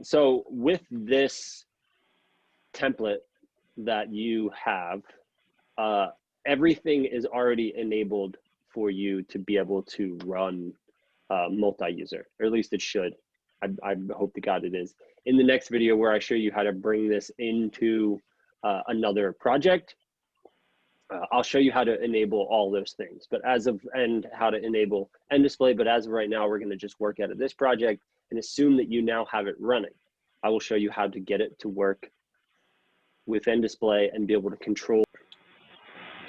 So with this template that you have, everything is already enabled for you to be able to run multi-user, or at least it should. I hope to God it is. In the next video where I show you how to bring this into another project, I'll show you how to enable all those things, but and how to enable nDisplay, but as of right now, we're gonna just work out of this project and assume that you now have it running. I will show you how to get it to work with nDisplay and be able to control.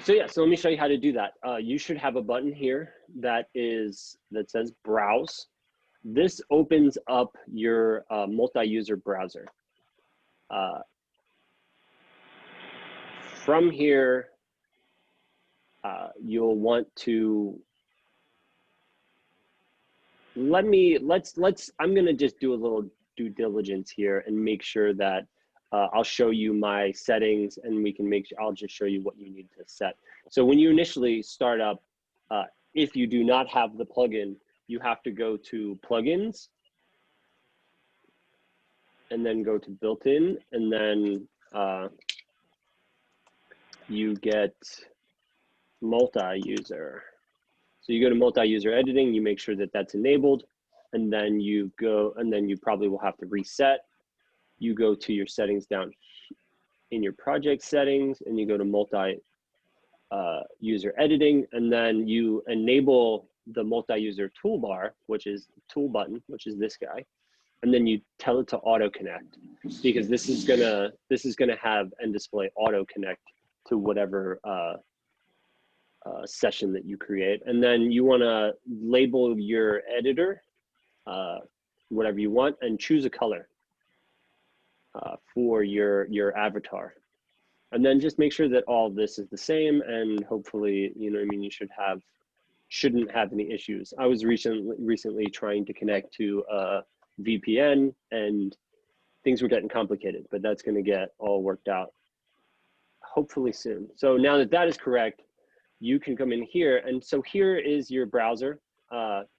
So yeah, so let me show you how to do that. You should have a button here that says browse. This opens up your multi-user browser. From here, you'll want to I'm gonna just do a little due diligence here and make sure that I'll show you my settings, and I'll just show you what you need to set. So when you initially start up, if you do not have the plugin, you have to go to plugins and then go to built-in, and then you get multi-user. So you go to multi-user editing, you make sure that that's enabled, and then you probably will have to reset. You go to your settings down in your project settings, and you go to multi-user editing, and then you enable the multi-user toolbar, which is tool button, which is this guy, and then you tell it to auto connect, because this is gonna have nDisplay auto connect to whatever session that you create. And then you want to label your editor whatever you want, and choose a color for your avatar. And then just make sure that all of this is the same, and hopefully, you know what I mean, you shouldn't have any issues. I was recently trying to connect to a VPN, and things were getting complicated, but that's going to get all worked out hopefully soon. So now that that is correct, you can come in here, and so here is your browser.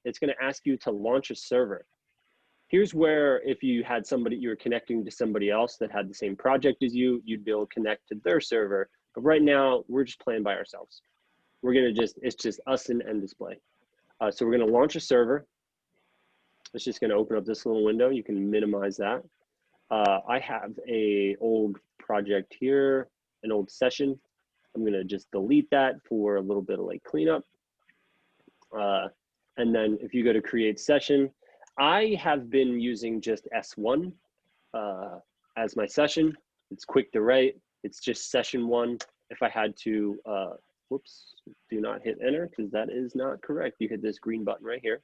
It's going to ask you to launch a server. Here's where, if you had somebody, you were connecting to somebody else that had the same project as you, you'd be able to connect to their server. But right now, we're just playing by ourselves. It's just us and nDisplay. So we're going to launch a server. It's just going to open up this little window. You can minimize that. I have an old project here, an old session. I'm going to just delete that for a little bit of like cleanup. And then if you go to create session, I have been using just S1 as my session. It's quick to write. It's just session 1. If I had to, whoops, do not hit enter, because that is not correct. You hit this green button right here.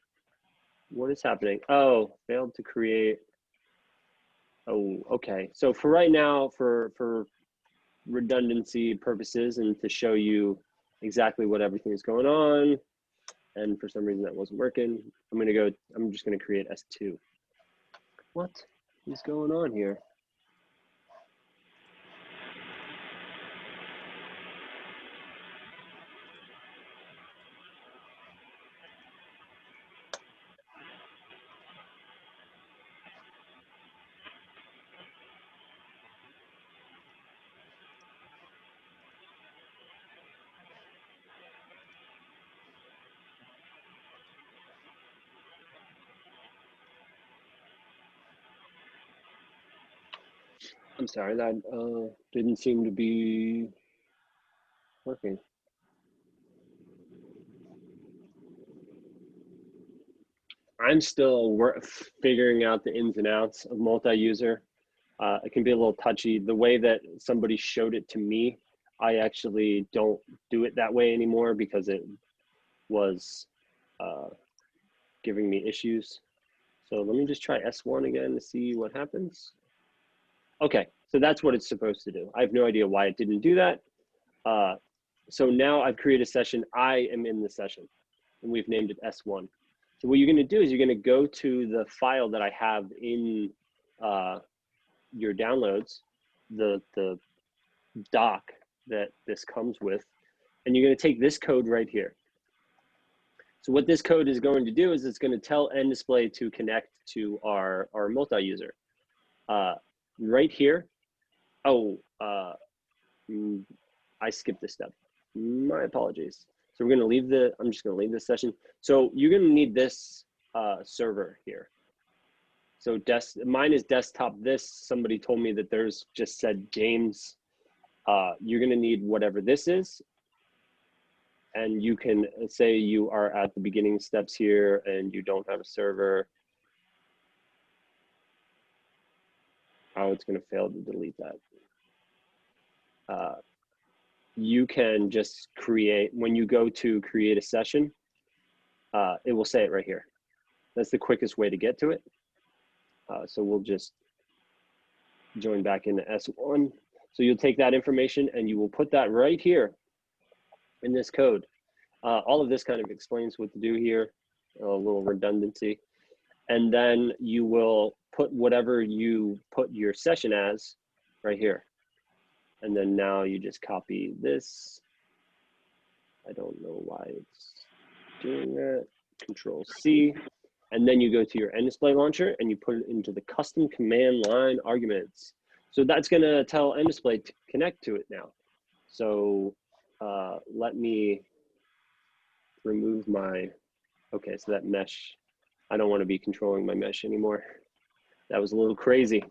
What is happening? Oh, failed to create. Oh, okay. So for right now, for redundancy purposes and to show you exactly what everything is going on, and for some reason that wasn't working, I'm just gonna create S2. What is going on here? I'm sorry, that didn't seem to be working. I'm still figuring out the ins and outs of multi-user. It can be a little touchy. The way that somebody showed it to me, I actually don't do it that way anymore because it was giving me issues. So let me just try S1 again to see what happens. Okay, so that's what it's supposed to do. I have no idea why it didn't do that. So now I've created a session. I am in the session, and we've named it S1. So what you're going to do is you're going to go to the file that I have in your downloads, the doc that this comes with, and you're going to take this code right here. So what this code is going to do is it's going to tell nDisplay to connect to our multi-user. right here. Oh, I skipped this step. My apologies. So we're going to leave I'm just going to leave this session. So you're going to need this server here. So mine is desktop this. Somebody told me that there's just said James. You're going to need whatever this is. And you can say you are at the beginning steps here and you don't have a server. Oh, it's going to fail to delete that. You can just create, when you go to create a session, it will say it right here. That's the quickest way to get to it. So we'll just join back into S1. So you'll take that information and you will put that right here in this code. All of this kind of explains what to do here, a little redundancy. And then you will put whatever you put your session as right here. And then now you just copy this. I don't know why it's doing that. Control C. And then you go to your nDisplay launcher and you put it into the custom command line arguments. So that's going to tell nDisplay to connect to it now. So let me remove my, okay, so that mesh, I don't want to be controlling my mesh anymore. That was a little crazy.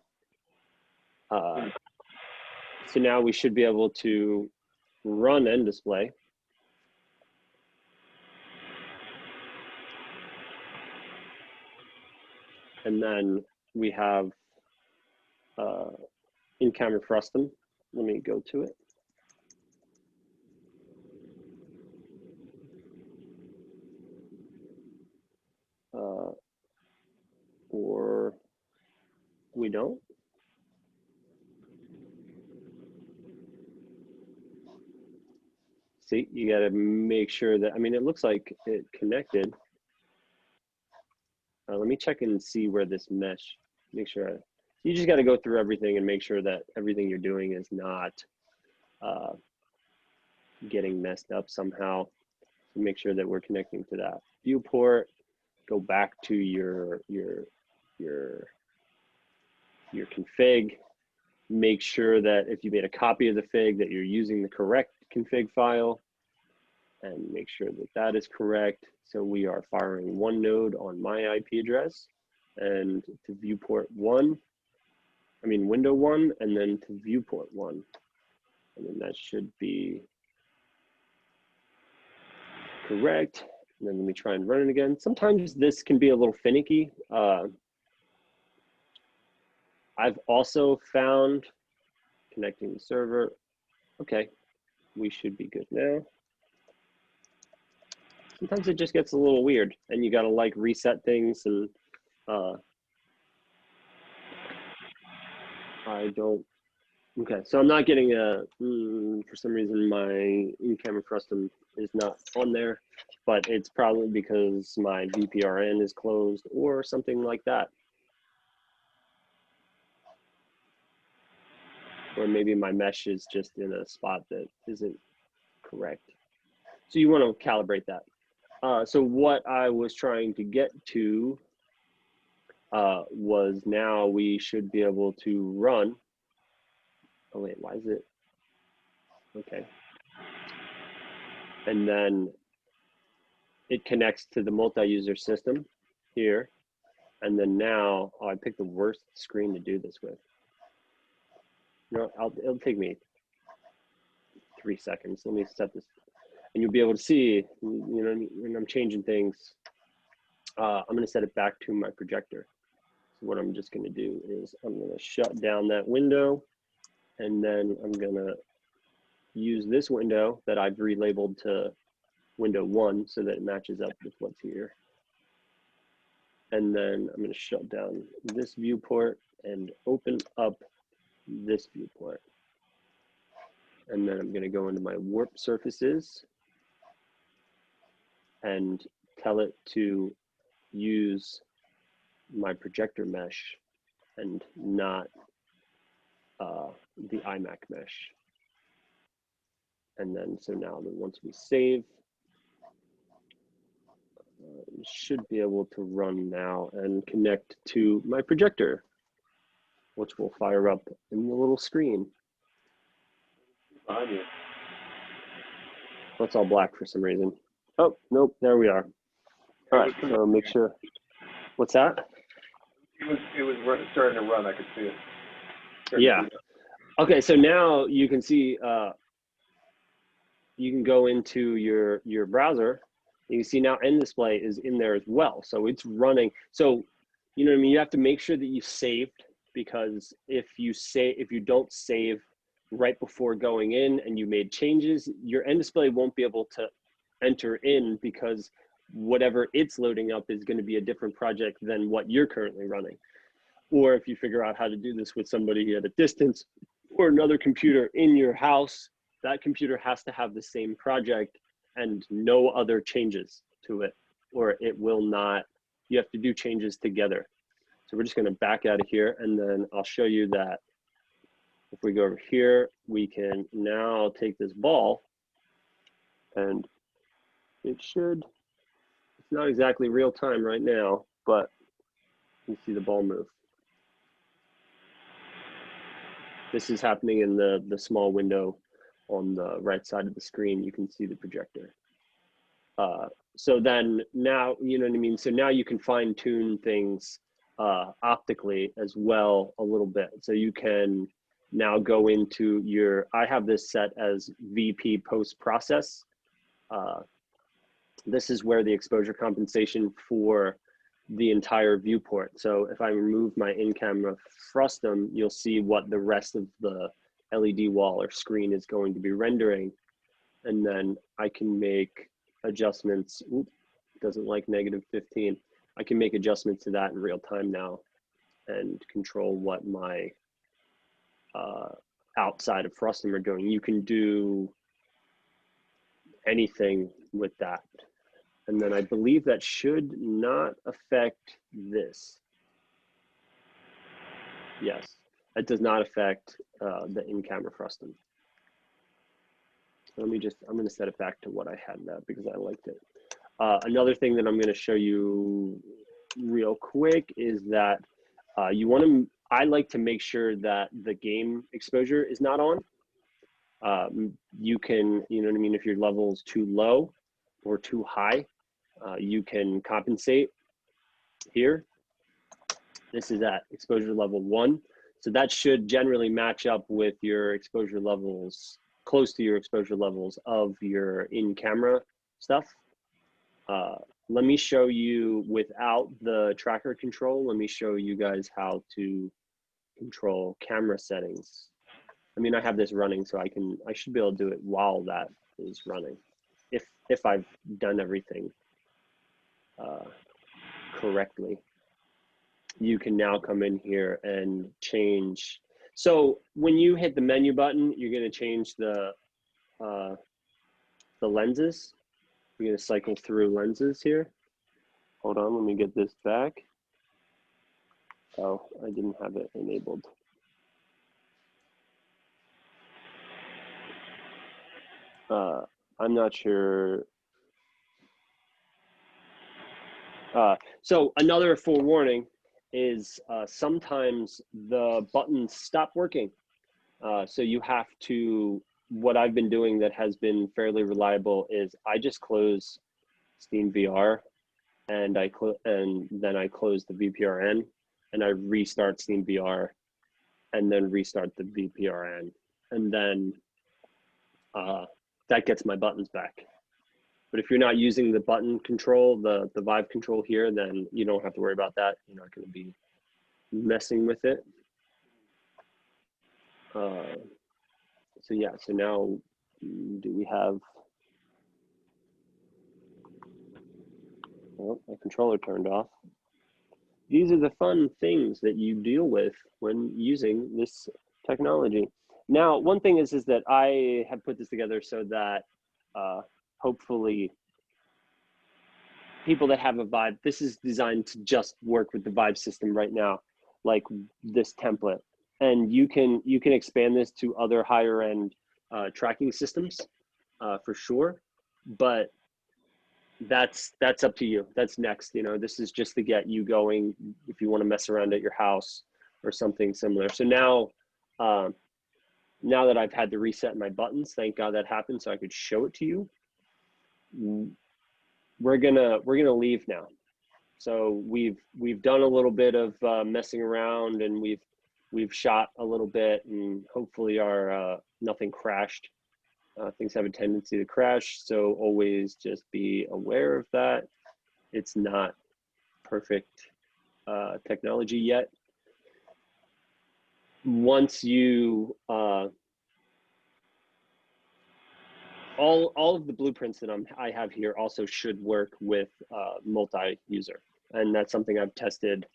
So now we should be able to run nDisplay. And then we have in-camera frustum. Let me go to it. Or we don't. See, you got to make sure that, I mean, it looks like it connected. Let me check and see where this mesh, make sure, you just got to go through everything and make sure that everything you're doing is not getting messed up somehow. So make sure that we're connecting to that viewport. Go back to your config. Make sure that if you made a copy of the fig that you're using the correct config file, and make sure that that is correct. So we are firing one node on my IP address and to viewport one, I mean window one, and then to viewport one. And then that should be correct. And then let me try and run it again. Sometimes this can be a little finicky. I've also found connecting the server. Okay, we should be good now. Sometimes it just gets a little weird and you gotta like reset things and I don't, okay, so I'm not getting a, for some reason my in-camera frustum is not on there, but it's probably because my VPRN is closed or something like that. Or maybe my mesh is just in a spot that isn't correct. So you want to calibrate that. So what I was trying to get to was now we should be able to run. Oh wait, why is it? Okay. And then it connects to the multi-user system here. And then now, oh, I picked the worst screen to do this with. No, it'll take me 3 seconds. Let me set this. And you'll be able to see, you know, when I'm changing things, I'm going to set it back to my projector. So what I'm just going to do is I'm going to shut down that window, and then I'm going to use this window that I've relabeled to window 1 so that it matches up with what's here. And then I'm going to shut down this viewport and open up this viewport. And then I'm going to go into my warp surfaces and tell it to use my projector mesh and not the iMac mesh. And then, so now that once we save, we should be able to run now and connect to my projector. which will fire up in the little screen. Behind you. That's all black for some reason. Oh, nope, there we are. All right, so make sure. What's that? It was starting to run. I could see it. Yeah. Okay, so now you can see, you can go into your browser. You can see now nDisplay is in there as well. So it's running. So, you know what I mean? You have to make sure that you saved, because if you don't save right before going in and you made changes, your nDisplay won't be able to enter in, because whatever it's loading up is going to be a different project than what you're currently running. Or if you figure out how to do this with somebody at a distance or another computer in your house, that computer has to have the same project and no other changes to it, or it will not, you have to do changes together. So we're just going to back out of here, and then I'll show you that if we go over here, we can now take this ball, and it should, it's not exactly real time right now, but you see the ball move. This is happening in the small window on the right side of the screen. You can see the projector. So then now, you know what I mean? So now you can fine tune things optically as well a little bit. So you can now go into your, I have this set as VP post process. This is where the exposure compensation for the entire viewport. So if I remove my in-camera frustum, you'll see what the rest of the LED wall or screen is going to be rendering. And then I can make adjustments. Oop, doesn't like -15. I can make adjustments to that in real time now and control what my outside of frustum are doing. You can do anything with that. And then I believe that should not affect this. Yes, it does not affect the in-camera frustum. Let me just, I'm going to set it back to what I had that because I liked it. Another thing that I'm going to show you real quick is that you want to, I like to make sure that the game exposure is not on. You can, you know what I mean, if your level is too low or too high, you can compensate here. This is at exposure level 1. So that should generally match up with your exposure levels, close to your exposure levels of your in-camera stuff. Let me show you without the tracker control. Let me show you guys how to control camera settings. I mean, I have this running, so I should be able to do it while that is running, if I've done everything correctly. You can now come in here and change. So when you hit the menu button, you're going to change the lenses. We're going to cycle through lenses here. Hold on, let me get this back. Oh, I didn't have it enabled. I'm not sure. So another forewarning is sometimes the buttons stop working. So you have to, what I've been doing that has been fairly reliable is I just close Steam VR and then I close the VPRN and I restart Steam VR and then restart the VPRN. And then that gets my buttons back. But if you're not using the button control, the Vive control here, then you don't have to worry about that. You're not going to be messing with it. So yeah, so now do we have, well, my controller turned off. These are the fun things that you deal with when using this technology. Now, one thing is that I have put this together so that hopefully people that have a Vive, this is designed to just work with the Vive system right now, like this template. And you can expand this to other higher end tracking systems for sure, but that's up to you. That's next. You know, this is just to get you going if you want to mess around at your house or something similar. So now, now that I've had to reset my buttons, thank God that happened so I could show it to you. We're gonna leave now. So we've done a little bit of messing around, and we've shot a little bit, and hopefully our nothing crashed. Things have a tendency to crash, so always just be aware of that. It's not perfect technology yet. Once you all of the blueprints that I have here also should work with multi-user, and that's something I've tested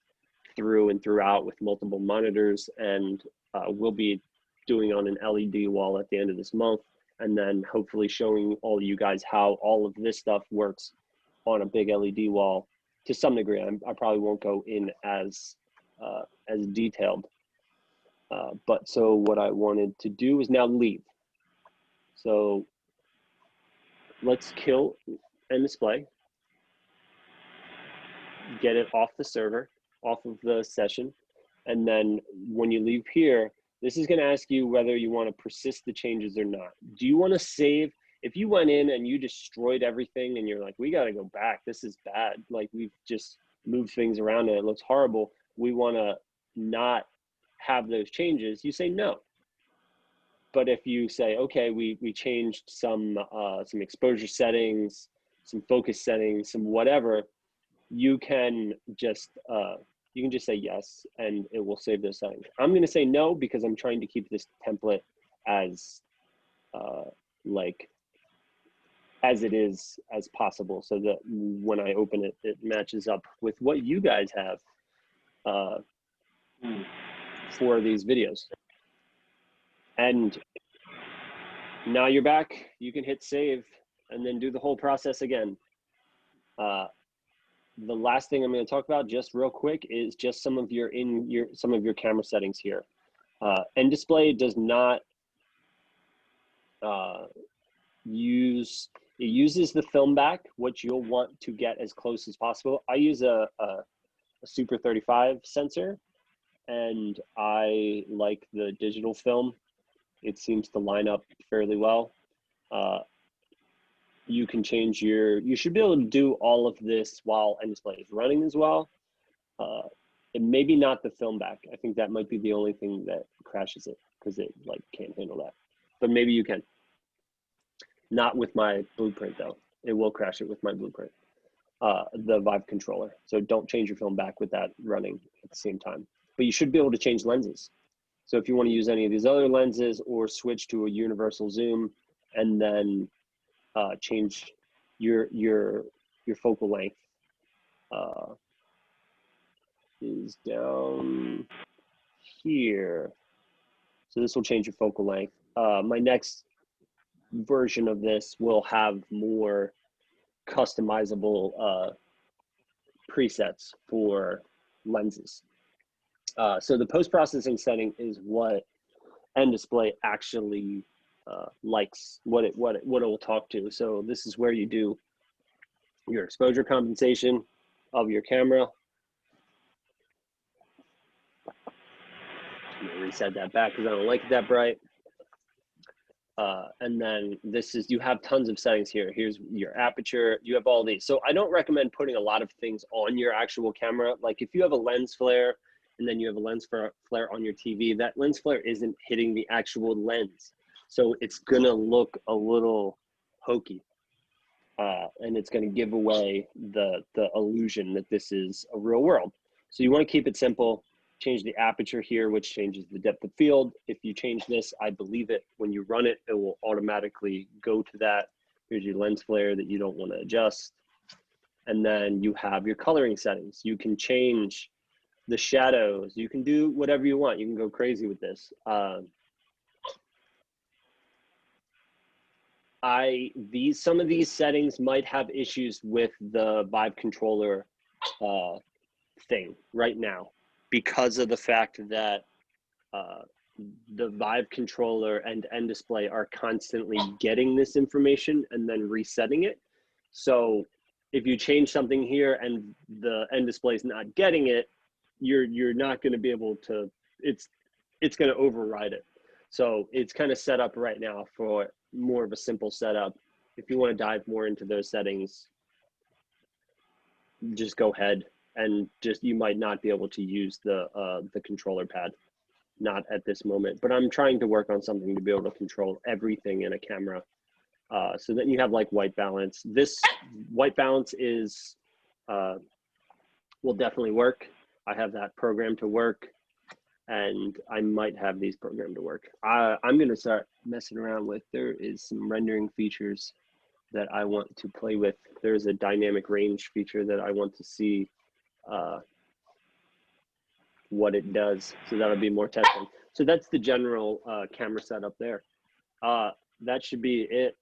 through and throughout with multiple monitors, and we'll be doing on an LED wall at the end of this month, and then hopefully showing all of you guys how all of this stuff works on a big LED wall to some degree. I probably won't go in as detailed, but so what I wanted to do is now leave. So let's kill nDisplay, get it off the server, off of the session, and then when you leave here, this is going to ask you whether you want to persist the changes or not. Do you want to save? If you went in and you destroyed everything and you're like, we got to go back, this is bad, like we've just moved things around and it looks horrible, we want to not have those changes, you say no. But if you say, okay, we changed some exposure settings, some focus settings, some whatever, you can just say yes, and it will save those settings. I'm going to say no because I'm trying to keep this template as like as it is as possible, so that when I open it, it matches up with what you guys have for these videos. And now you're back. You can hit save and then do the whole process again. The last thing I'm going to talk about just real quick is just some of your camera settings here. nDisplay does not uses the film back, which you'll want to get as close as possible. I use a Super 35 sensor, and I like the digital film. It seems to line up fairly well. You can change you should be able to do all of this while nDisplay is running as well. And maybe not the film back. I think that might be the only thing that crashes it, because it like can't handle that. But maybe you can. Not with my blueprint though. It will crash it with my blueprint. The Vive controller. So don't change your film back with that running at the same time. But you should be able to change lenses. So if you want to use any of these other lenses or switch to a universal zoom and then change your focal length is down here. So this will change your focal length. My next version of this will have more customizable presets for lenses. So the post-processing setting is what nDisplay actually likes, what it will talk to. So this is where you do your exposure compensation of your camera. I'm gonna reset that back because I don't like it that bright. And then this is, you have tons of settings here. Here's your aperture, you have all these. So I don't recommend putting a lot of things on your actual camera. Like if you have a lens flare and then you have a lens flare on your TV, that lens flare isn't hitting the actual lens. So it's gonna look a little hokey. And it's gonna give away the illusion that this is a real world. So you wanna keep it simple. Change the aperture here, which changes the depth of field. If you change this, I believe it, when you run it, it will automatically go to that. Here's your lens flare that you don't want to adjust. And then you have your coloring settings. You can change the shadows. You can do whatever you want. You can go crazy with this. Some of these settings might have issues with the Vive controller thing right now, because of the fact that the Vive controller and nDisplay are constantly getting this information and then resetting it. So if you change something here and the nDisplay is not getting it, you're not going to be able to it's going to override it. So it's kind of set up right now for more of a simple setup. If you want to dive more into those settings, just go ahead, and just, you might not be able to use the controller pad, not at this moment, but I'm trying to work on something to be able to control everything in a camera. So that you have like white balance. This white balance is, will definitely work. I have that program to work, and I might have these programmed to work. I'm gonna start messing around with, there is some rendering features that I want to play with. There's a dynamic range feature that I want to see what it does. So that'll be more testing. So that's the general camera setup there. That should be it.